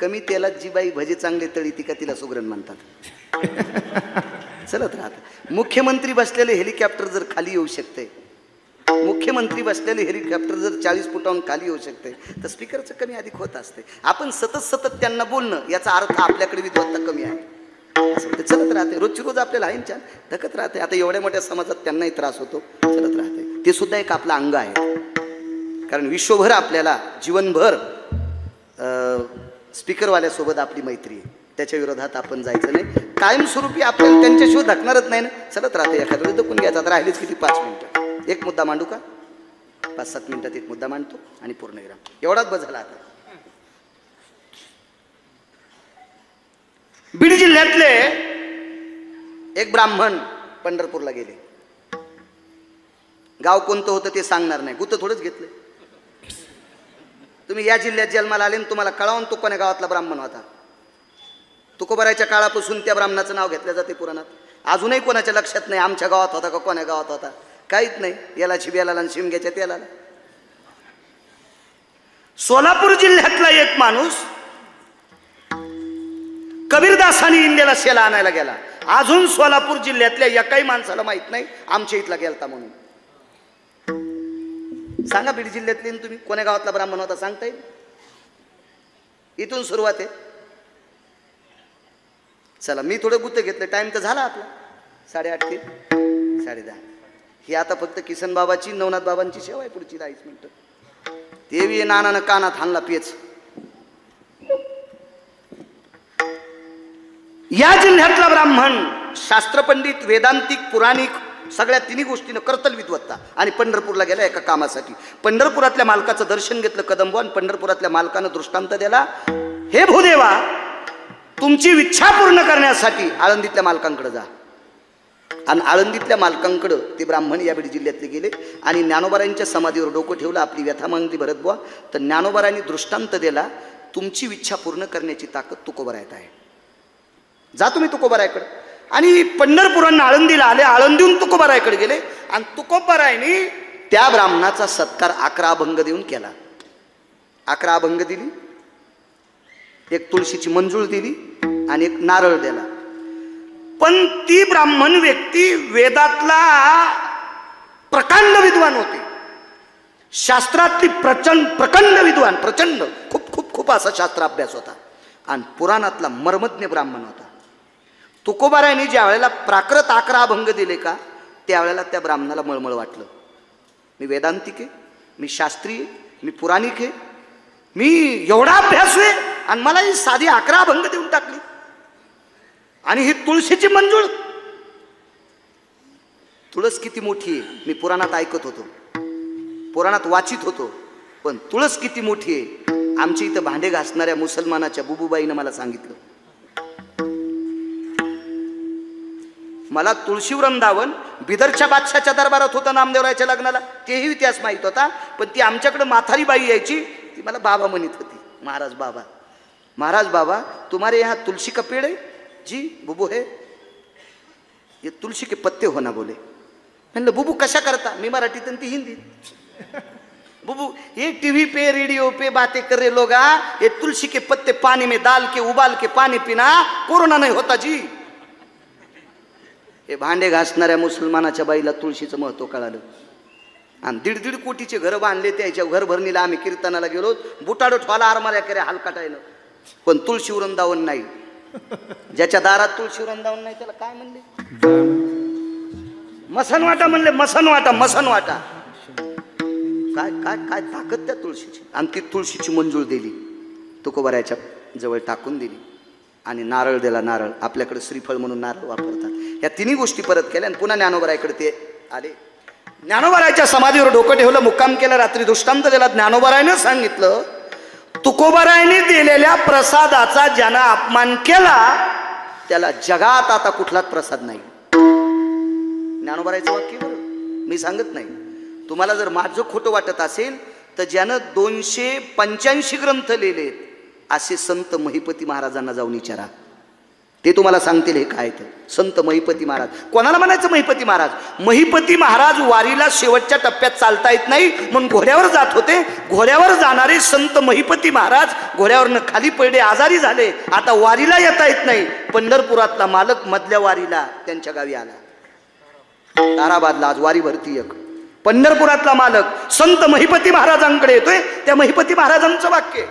[SPEAKER 1] कमी तेलात जी बाई भजी चांगली तळी ती का तिला सुगरण म्हणतात. चलत राहत. मुख्यमंत्री बसलेले हेलिकॉप्टर जर खाली येऊ शकते, मुख्यमंत्री बसलेले हेलिकॉप्टर जर 40 फुटाहून खाली येऊ शकते तर स्पीकरचं कमी अधिक होत असते. आपण सतत त्यांना बोलणं याचा अर्थ आपल्याकडे विद्वत्ता कमी आहे असं ते चलत राहते. रोजची रोज आपल्याला आहे छान धकत राहते. आता एवढ्या मोठ्या समाजात त्यांनाही त्रास होतो. चलत राहते. ते सुद्धा एक आपलं अंग आहे. कारण विश्वभर आपल्याला जीवनभर स्पीकरवाल्यासोबत आपली मैत्री आहे. त्याच्या विरोधात आपण जायचं नाही. कायमस्वरूपी आपल्याला त्यांच्याशिवाय धकणारच नाही ना. चलत राहते. एखाद्या वेळेस धकून घ्यायचा. तर राहिलीच किती 5 मिनिटं. एक मुद्दा मांडू का? 5-7 मिनिटात एक मुद्दा मांडतो आणि पूर्ण विराम. एवढाच बस झाला. आता बीड जिल्ह्यातले एक ब्राह्मण पंढरपूरला गेले. गाव कोणतं होतं ते सांगणार नाही. गुत्त थोडंच घेतलं. तुम्ही या जिल्ह्यात जन्माला आले तुम्हाला कळावून तो कोण्या गावातला ब्राह्मण होता. तुकोबाराच्या काळापासून त्या ब्राह्मणाचं नाव घेतलं जाते पुराणात. अजूनही कोणाच्या लक्षात नाही आमच्या गावात होता का कोण्या गावात होता. काहीच नाही. याला शिब्याला आणि शिमग्याच्या तेलाला. सोलापूर जिल्ह्यातला एक माणूस कबीरदासानी इंडियाला शेला आणायला गेला. अजून सोलापूर जिल्ह्यातल्या एकाही माणसाला माहित नाही आमच्या इथला गेलता म्हणून. सांगा बीड जिल्ह्यातले तुम्ही कोण्या गावातला ब्राह्मण होता सांगता येईल? इथून सुरुवात आहे. चला मी थोडं गुत्त घेतलं, टाइम तर झाला आपला 8:30 ते 10:30. ही आता फक्त किसन बाबाची नवनाथ बाबांची सेवा आहे, पुढची 10 मिनिटं. देवी नानानं कानात हाणला पेच. या जिल्ह्यातला ब्राह्मण शास्त्रपंडित, वेदांतिक, पुराणिक सगळ्या तिन्ही गोष्टीनं करतल विद्वत्ता. आणि पंढरपूरला गेला एका कामासाठी. पंढरपुरातल्या मालकाचं दर्शन घेतलं कदंब, आणि पंढरपुरातल्या मालकानं दृष्टांत दिला, हे भूदेवा तुमची इच्छा पूर्ण करण्यासाठी आळंदीतल्या मालकांकडे जा. आणि आळंदीतल्या मालकांकडं ते ब्राह्मण या बीड जिल्ह्यातले गेले आणि ज्ञानोबारायांच्या समाधीवर डोकं ठेवलं, आपली व्यथा मागली भरत बुवा. तर ज्ञानोबारायांनी दृष्टांत दिला, तुमची इच्छा पूर्ण करण्याची ताकद तुकोबारायात आहे, जा तुम्ही तुकोबारायाकडे. आणि पंढरपुरांना आळंदीला आले, आळंदीहून तुकोबारायाकडे गेले आणि तुकोबारायांनी त्या ब्राह्मणाचा सत्कार 11 अभंग देऊन केला. 11 अभंग दिली, एक तुळशीची मंजूळ दिली आणि एक नारळ दिला. पण ती ब्राह्मण व्यक्ती वेदातला प्रकांड विद्वान होते, शास्त्रातली प्रचंड विद्वान, प्रचंड खूप खूप खूप असा शास्त्राभ्यास होता आणि पुराणातला मर्मज्ञ ब्राह्मण होता. तुकोबारायांनी ज्या वेळेला प्राकृत 11 अभंग दिले का, त्यावेळेला त्या ब्राह्मणाला मळमळ वाटलं, मी वेदांतिक आहे, मी शास्त्रीय, मी पुराणिक आहे, मी एवढा अभ्यास आहे आणि मला ही साधी 11 अभंग देऊन टाकली. आणि ही तुळशीची मंजूळ, तुळस किती मोठी आहे मी पुराणात ऐकत होतो, पुराणात वाचित होतो, पण तुळस किती मोठी आहे आमच्या इथं भांडे घासणाऱ्या मुसलमानाच्या बुबूबाईनं मला सांगितलं. मला तुळशी वृंदावन बिदरच्या बादशाच्या दरबारात होतं नामदेवरायाच्या लग्नाला, तेही इतिहास माहीत होता. पण ती आमच्याकडे म्हातारी बाई यायची, ती मला बाबा म्हणत होती, महाराज बाबा, महाराज बाबा तुम्हारे यहाँ तुलसी का पेड़ है? जी बुबू है, ये तुलसी के पत्ते होना बोले. म्हणलं बुबू कशा करता, मी मराठीत आणि ती हिंदीत. बुबू ये टीवी पे रेडियो पे बातें कर रहे लोग, ये तुलसी के पत्ते पानी में डाल के उबाल के पानी पीना, कोरोना नहीं होता जी. हे भांडे घासणाऱ्या मुसलमानाच्या बाईला तुळशीचं महत्व कळालं आणि 1.5 कोटीचे घर बांधले. त्याच्या घरभरणीला आम्ही कीर्तनाला गेलो, बुटाडो ठोला आरमाऱ्या करे हलकाटायला, पण तुळशी वृंदावन नाही. ज्याच्या दारात तुळशी वृंदावन नाही त्याला काय म्हणले, मसनवाटा म्हणले, मसनवाटा, मसनवाटा. काय काय काय ताकद त्या तुळशीची. आणि ती तुळशीची मंजूळ दिली, तुकोबारायाच्या जवळ टाकून दिली आणि नारळ दिला. नारळ आपल्याकडे श्रीफळ म्हणून नारळ वापरतात. या तिन्ही गोष्टी परत केल्या आणि पुन्हा ज्ञानोबारायाकडे ते आले. ज्ञानोबारायाच्या समाधीवर डोकं ठेवलं, मुक्काम केला, रात्री दृष्टांत दिला. ज्ञानोबारायानं सांगितलं, तुकोबारायांनी दिलेल्या प्रसादाचा ज्यानं अपमान केला त्याला जगात आता कुठलाच प्रसाद नाही. ज्ञानोबारायाचं वाक्य बरं, मी सांगत नाही. तुम्हाला जर माझं खोटं वाटत असेल तर ज्यानं 285 ग्रंथ लिहिलेत असे संत महिपती महाराजांना जाऊन विचारा, ते तुम्हाला सांगतील हे काय. तर संत महिपती महाराज, कोणाला म्हणायचं महिपती महाराज? महिपती महाराज वारीला शेवटच्या टप्प्यात चालता येत नाही म्हणून घोड्यावर जात होते. घोड्यावर जाणारे संत महिपती महाराज घोड्यावरनं खाली पडले, आजारी झाले, आता वारीला येता येत नाही. पंढरपुरातला मालक मधल्या वारीला त्यांच्या गावी आला, ताराबादला आज वारी भरती एक. पंढरपुरातला मालक संत महिपती महाराजांकडे येतोय. त्या महिपती महाराजांचं वाक्य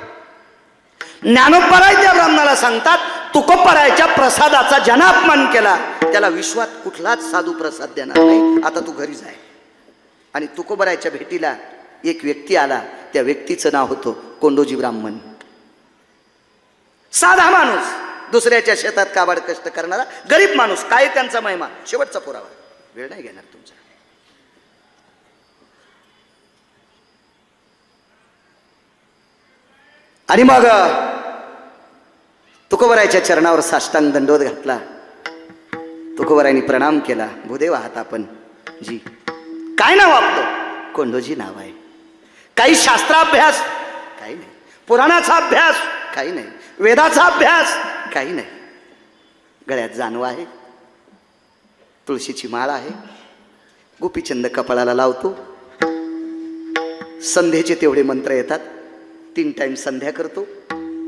[SPEAKER 1] ज्ञानोबाराय त्या ब्राह्मणाला सांगतात, तुकोबारायच्या प्रसादाचा ज्यानं अपमान केला त्याला विश्वात कुठलाच साधू प्रसाद देणार नाही, आता तू घरी जाय. आणि तुकोबारायच्या भेटीला एक व्यक्ती आला, त्या व्यक्तीचं नाव होतं कोंडोजी ब्राह्मण. साधा माणूस, दुसऱ्याच्या शेतात काबाड कष्ट करणारा गरीब माणूस. काय त्यांचा महिमा, शेवटचा पुरावा, वेळ नाही घेणार तुमचा. आणि मग तुकोबारायच्या चरणावर साष्टांग दंडवत घातला. तुकोबारायांनी प्रणाम केला. भूदेव आहात आपण? जी. काय नाव आपलं? कोंडोजी नाव आहे. काही शास्त्राभ्यास? काही नाही. पुराणाचा अभ्यास? काही नाही. वेदाचा अभ्यास? काही नाही. गळ्यात जानवा आहे, तुळशीची माळ आहे, गोपीचंद कपाळाला लावतो, संध्येचे तेवढे मंत्र येतात, 3 टाइम संध्या करतो,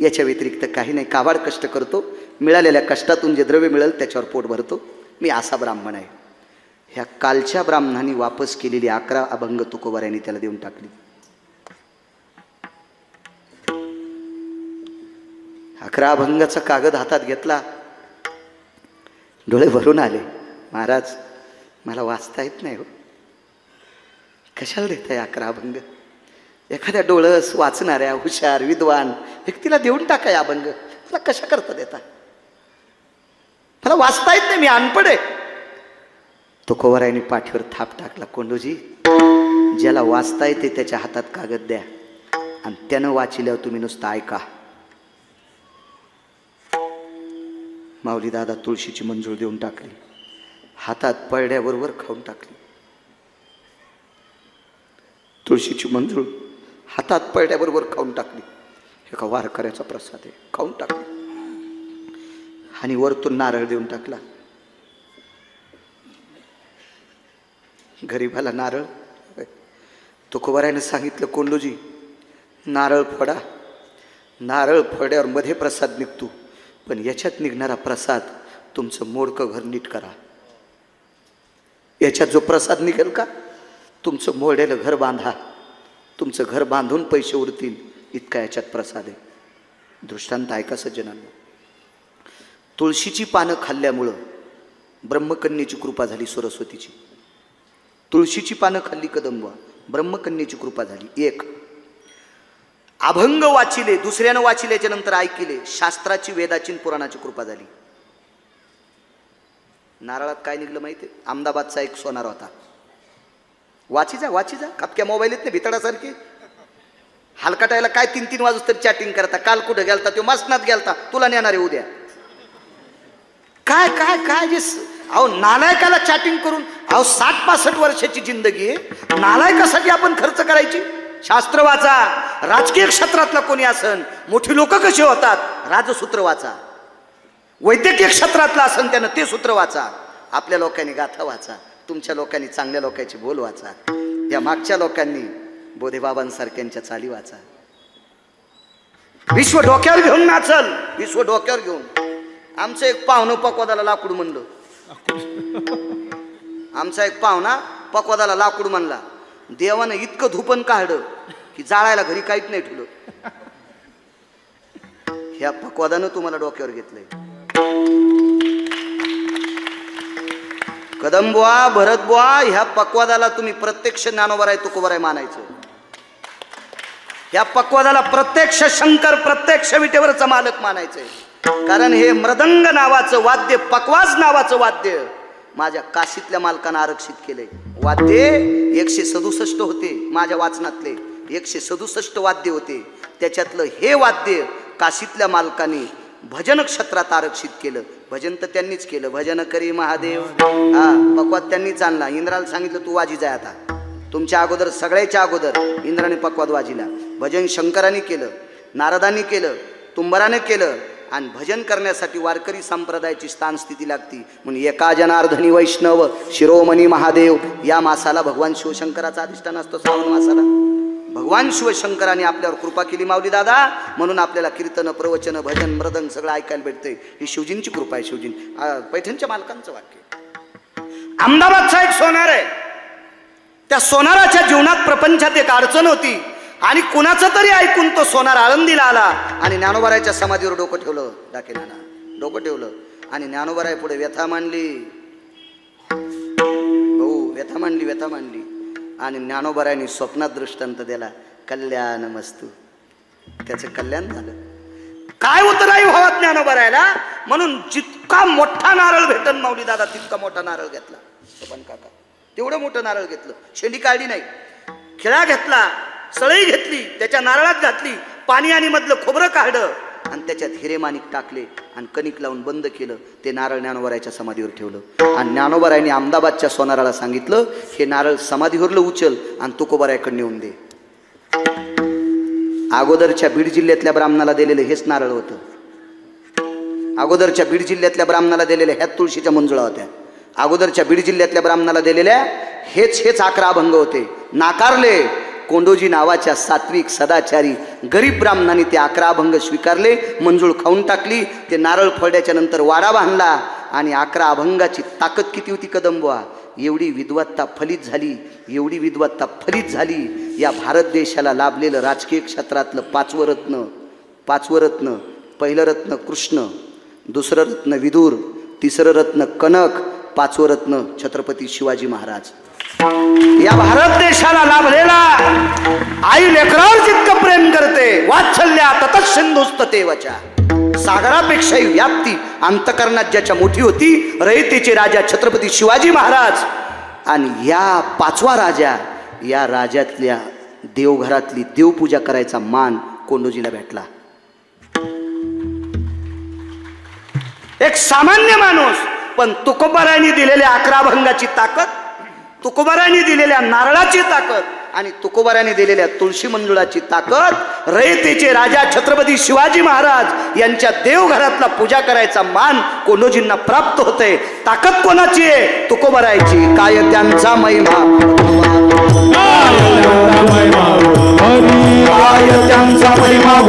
[SPEAKER 1] याच्या व्यतिरिक्त काही नाही. काबाड कष्ट करतो, मिळालेल्या कष्टातून जे द्रव्य मिळेल त्याच्यावर पोट भरतो. मी असा ब्राह्मण आहे. ह्या कालच्या ब्राह्मणांनी वापस केलेली 11 अभंग तुकोबारायांनी त्याला देऊन टाकली. 11 अभंगाचा कागद हातात घेतला डोळे भरून आले. महाराज मला वाचता येत नाही हो. कशाला देताय 11 अभंग? एखाद्या डोळस वाचणाऱ्या हुशार विद्वान व्यक्तीला देऊन टाकाय अभंग. मला कशा करता देता? मला वाचता येत नाही, मी अनपड आहे. तुकोबारायांनी पाठीवर थाप टाकला. कोंडूजी, ज्याला वाचता येते त्याच्या हातात कागद द्या आणि त्यानं वाचिल्यावर तुम्ही नुसतं ऐका. माऊली दादा तुळशीची मंजूळ देऊन टाकली, हातात पळड्याबरोबर खाऊन टाकली. तुळशीची मंजूळ हातात पळड्याबरोबर खाऊन टाकली. एका वारकऱ्याचा प्रसाद आहे, खाऊन टाकली. आणि वरतून नारळ देऊन टाकला. गरीबाला नारळ. तुकोबारायाने सांगितलं, कोंडूजी नारळ फोडा. नारळ फोड्यावर मध्ये प्रसाद निघतो, पण याच्यात निघणारा प्रसाद तुमचं मोडकं घर नीट करा. याच्यात जो प्रसाद निघेल का, तुमचं मोडेलं घर बांधा. तुमचं घर बांधून पैसे उरतील इतका याच्यात प्रसाद आहे. दृष्टांत ऐका सज्जनांनो. तुळशीची पानं खाल्ल्यामुळं ब्रह्मकन्येची कृपा झाली सरस्वतीची. तुळशीची पानं खाल्ली कदंबा, ब्रह्मकन्येची कृपा झाली. एक अभंग वाचिले, दुसऱ्यानं वाचिल्याच्या नंतर ऐकिले, शास्त्राची वेदाची पुराणाची कृपा झाली. नारळात काय निघलं माहिती? अहमदाबादचा एक सोनार होता. वाची जा कापक्या मोबाईल येत नाही भितडासारखी. हलकाटायला काय 3-3 वाजूस तरी चॅटिंग करता. काल कुठं गेलता? तो मसनात गेलता, तुला नेणार आहे उद्या. काय काय काय जे अहो नालायकाला चॅटिंग करून, अहो 60-65 वर्षाची जिंदगी आहे, नालायकासाठी आपण खर्च करायची. शास्त्र वाचा. राजकीय क्षेत्रातला कोणी असन, मोठी लोक कशी होतात, राजसूत्र वाचा. वैद्यकीय क्षेत्रातला असन त्यानं ते सूत्र वाचा. आपल्या लोकांनी गाथा वाचा. तुमच्या लोकांनी चांगल्या लोकांची बोल वाचा. या मागच्या लोकांनी बोधेबाबांसारख्यांच्या चाली वाचा. विश्व डोक्यावर घेऊन नाचल, विश्व डोक्यावर घेऊन. आमचं एक पाहुणं पकवादाला लाकूड म्हणलं. आमचा एक पाहुणा पकवादाला लाकूड म्हणला. देवानं इतकं धुपन काढलं की जाळायला घरी काहीच नाही ठेवलं. ह्या पकवादानं तुम्हाला डोक्यावर घेतलंय. कदमबुवा, भरतबुवा, ह्या पकवादाला तुम्ही प्रत्यक्ष ज्ञानोबा आहे तुकोबाराय मानायचं. ह्या पकवादाला प्रत्यक्ष शंकर, प्रत्यक्ष विटेवरचा मालक मानायचंय. कारण हे मृदंग नावाचं वाद्य, पकवाज नावाचं वाद्य माझ्या काशीतल्या मालकानं आरक्षित केलंय. वाद्य 167 होते माझ्या वाचनातले. 167 वाद्य होते. त्याच्यातलं हे वाद्य काशीतल्या मालकाने भजन क्षेत्रात आरक्षित केलं. भजन तर त्यांनीच केलं. भजन करी महादेव. हा पकवाद त्यांनीच आणला. इंद्राला सांगितलं तू वाजी जाय आता. तुमच्या अगोदर, सगळ्याच्या अगोदर इंद्राने पकवाद वाजीला. भजन शंकरांनी केलं, नारदांनी केलं, तुंबराने केलं. आणि भजन करण्यासाठी वारकरी संप्रदायाची स्थानस्थिती लागती. म्हणून एका जनार्दनी वैष्णव शिरोमणी महादेव या मासाला भगवान शिवशंकराचा अधिष्ठान असतो. श्रावण मासाला भगवान शिवशंकराने आपल्यावर कृपा केली माऊली दादा. म्हणून आपल्याला कीर्तन, प्रवचन, भजन, मृदंग सगळं ऐकायला भेटतंय. ही शिवजींची कृपा आहे. शिवजी पैठणच्या मालकांचं वाक्य. अहमदाबादचा एक सोनार आहे. त्या सोनाराच्या जीवनात प्रपंचात एक अडचण होती आणि कुणाचं तरी ऐकून तो सोनार आळंदीला आला आणि ज्ञानोबारायच्या समाधीवर डोकं ठेवलं. डाकेनाना डोकं ठेवलं आणि ज्ञानोबाराय पुढे व्यथा मांडली. भाऊ व्यथा मांडली. आणि ज्ञानोबारायांनी स्वप्नात दृष्टांत दिला, कल्याण मस्तू. त्याचं कल्याण झालं. काय उतराई व्हावं ज्ञानोबारायला. म्हणून जितका मोठा नारळ भेटन माऊली दादा तितका मोठा नारळ घेतला. सोपान काका तेवढं मोठं नारळ घेतलं. शेंडी काढली नाही, खिळा घेतला, सळई घेतली, त्याच्या नारळात घातली, पाणी आणि मधलं खोबरं काढलं आणि त्याच्यात हिरेमाणिक टाकले आणि कणिक लावून बंद केलं. ते नारळ ज्ञानोबारायच्या समाधीवर ठेवलं. आणि ज्ञानोबारायांनी अहमदाबादच्या सोनाराला सांगितलं, हे नारळ समाधीवरलं उचल आणि तुकोबारायकडे नेऊन दे. अगोदरच्या बीड जिल्ह्यातल्या ब्राह्मणाला दिलेलं हेच नारळ होतं. अगोदरच्या बीड जिल्ह्यातल्या ब्राह्मणाला दिलेल्या ह्यात तुळशीच्या मंजुळा होत्या. अगोदरच्या बीड जिल्ह्यातल्या ब्राह्मणाला दिलेल्या हेच 11 अभंग होते. नाकारले. कोंडोजी नावाच्या सात्विक सदाचारी गरीब ब्राह्मणांनी ते 11 अभंग स्वीकारले. मंजूळ खाऊन टाकली. ते नारळ फोडल्याच्या नंतर वाडा बांधला आणि 11 अभंगाची ताकद किती होती कदंबा. एवढी विद्वत्ता फलित झाली, एवढी विद्वत्ता फलित झाली. या भारत देशाला लाभलेलं राजकीय क्षेत्रातलं 5वं रत्न, पहिलं रत्न कृष्ण, दुसरं रत्न विदुर, तिसरं रत्न कनक, पाचवं रत्न छत्रपती शिवाजी महाराज. या भारत देशाला लाभलेला आई लेकरावर जितकं प्रेम करते, वात्सल्या ततच सिंधुस्तते वचा. सागरापेक्षाही व्याप्ती अंतकरणात ज्याच्या मोठी होती, रयतेचे राजा छत्रपती शिवाजी महाराज. आणि या पाचवा राजा, या राजातल्या देवघरातली देवपूजा करायचा मान कोंडोजीला भेटला. एक सामान्य माणूस, पण तुकोबारायांनी दिलेल्या 11 भंगाची ताकद, तुकोबारायांनी दिलेल्या नारळाची ताकद आणि तुकोबारायांनी दिलेल्या तुळशी मंजुळाची ताकद, रयतेचे राजा छत्रपती शिवाजी महाराज यांच्या देवघरातला पूजा करायचा मान कोंडोजींना प्राप्त होते. ताकद कोणाची आहे? तुकोबारायांची. काय त्यांचा महिमा,
[SPEAKER 2] काय त्यांचा महिमा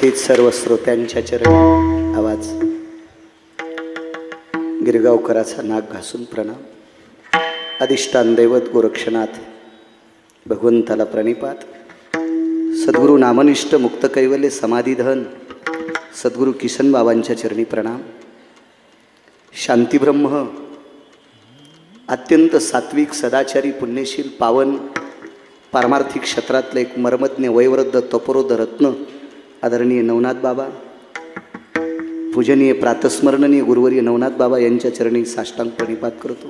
[SPEAKER 1] उपस्थित सर्व श्रोत्यांच्या चरणी आवाज गिरगावकराचा नाक घासून प्रणाम. अधिष्ठान दैवत गोरक्षनाथ भगवंताला प्रणिपात. सद्गुरू नामनिष्ठ मुक्त कैवल्य समाधीधन सद्गुरू किसन बाबांच्या चरणी प्रणाम. शांतीब्रह्म अत्यंत सात्विक सदाचारी पुण्यशील पावन पारमार्थिक क्षेत्रातलं एक मर्मज्ञ वयवृद्ध तपोरोध रत्न आदरणीय नवनाथ बाबा, पूजनीय प्रातस्मरणीय गुरुवर्य नवनाथ बाबा यांच्या चरणी साष्टांग प्रणिपात करतो.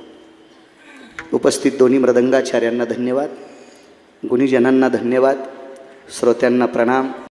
[SPEAKER 1] उपस्थित दोन्ही मृदंगाचार्यांना धन्यवाद, गुणीजनांना धन्यवाद, श्रोत्यांना प्रणाम.